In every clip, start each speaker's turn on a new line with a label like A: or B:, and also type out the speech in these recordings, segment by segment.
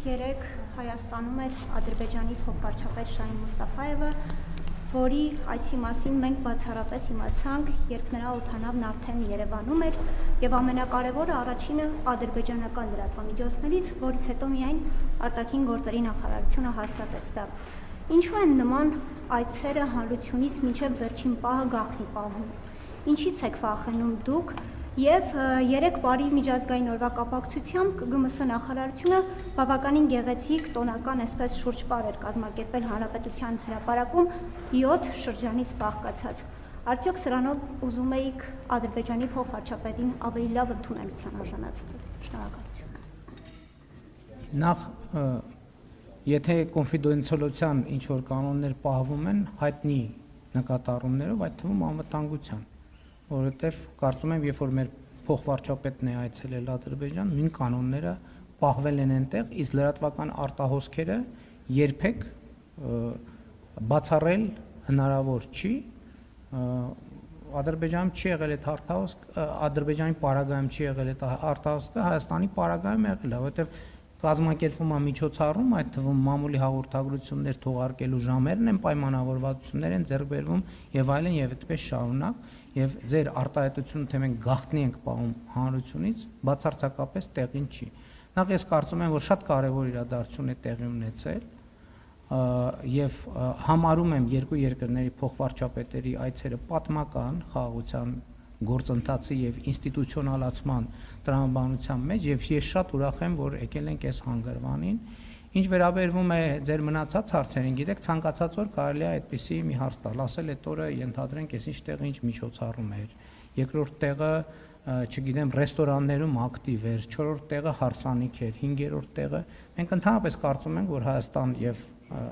A: երեկ Հայաստանում էր Ադրբեջանի փոխվարչապետ Շահին Մուստաֆայևը, որի այցի մասին մենք բացառապես իմացանք, երբ նրա օդանավն արդեն Երևանում էր, եւ ամենակարևորը առաջինը ադրբեջանական լրատվամիջոցներից, որից հետո միայն արտաքին գործերի նախարարությունը հաստատեց դա։ Ինչու են նման այցերը հանրությունից մինչև վերջին պահը գաղտնի պահում։ Ինչից եք վախենում դուք եւ երեք բարի միջազգային օրվա կապակցությամբ ԳՄՍ նախարարությունը բավականին գեղեցիկ տոնական այսպես շուրջպար էր կազմակերպել հանրապետության հրապարակում 7 շրջանից բաղկացած։ Արդյոք սրանով ուզում էիք Ադրբեջանի փոխվարչապետին ավելի լավ ընդունելության արժանացնել։ Շնորհակալություն։
B: Նախ եթե կոնֆիդենցիալության ինչ որ կանոններ պահվում են հայտնի նկատառումներով, այդ թվում անվտանգության, որովհետև կարծում եմ, երբ որ մեր փոխվարչապետն է այցելել Ադրբեջան, նույն կանոնները պահվել են այնտեղ, իսկ լրատվական արտահոսքերը երբեք բացառել հնարավոր չի։ Ադրբեջանում չի եղել այդ արտահոսք, Ադրբեջանի պարագայում չի եղել այդ արտահոսքը, Հայաստանի պարագայում եղել է, որովհետև կազմակերպվում է միջոցառում, այդ թվում մամուլի հաղորդագրություններ թողարկելու ժամերն են, պայմանավորվածություններ են ձեռք բերվում եւ այլն եւ այդպես շարունակ, եւ ձեր արտահայտությունը թե մենք գաղտնի ենք պահում հանրությունից, բացարձակապես տեղին չի։ Նախ ես կարծում եմ, որ շատ կարեւոր իրադարձություն է տեղի ունեցել եւ համարում եմ երկու երկրների փոխվարչապետերի այցերը պատմական խաղաղության գործընթացի եւ ինստիտուցիոնալացման տրամաբանության մեջ եւ ես շատ ուրախ եմ, որ եկել ենք այս հանգրվանին։ Ինչ վերաբերվում է ձեր մնացած հարցերին, գիտեք, ցանկացած օր կարելի է այդպիսի մի հարց տալ, ասել այդ օրը ենթադրենք այսինչ տեղը ինչ միջոցառում էր, երկրորդ տեղը, չգիտեմ, ռեստորաններում ակտիվ էր, չորրորդ տեղը հարսանիք էր, հինգերորդ տեղը։ Մենք ընդհանրապես կարծում ենք, որ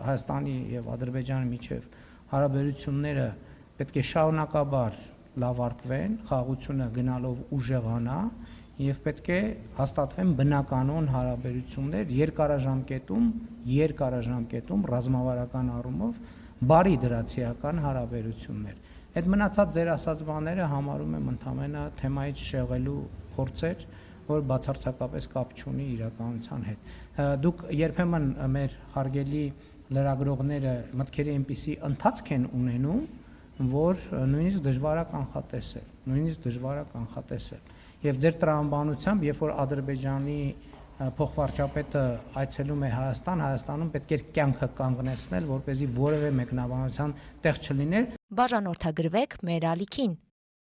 B: Հայաստանի եւ Ադրբեջանի միջև հարաբերությունները պետք է շարունակաբար լավարկվեն, խաղաղությունը գնալով ուժեղանա եւ պետք է հաստատվեն բնականon հարաբերություններ երկարաժամկետում ռազմավարական առումով բարի դրացիական հարաբերություններ։ Այդ մնացած ձեր ասած բաները համարում եմ ընդամենը թեմայից շեղելու փորձեր, որ բացարձակապես կապ չունի իրականության հետ։ Դուք երբեմն մեր հարգելի լրագրողները մտքերի այնպիսի ընթացք են ունենում, որ նույնիսկ դժվար է կանխատեսել, եւ ձեր տրամաբանությամբ, երբ որ Ադրբեջանի փոխվարչապետը այցելում է Հայաստանում պետք է կյանքը կանգնեցնել, որպեսզի որևէ մեկնաբանության տեղ չլիներ։
C: Բաժանորդագրվեք մեր ալիքին։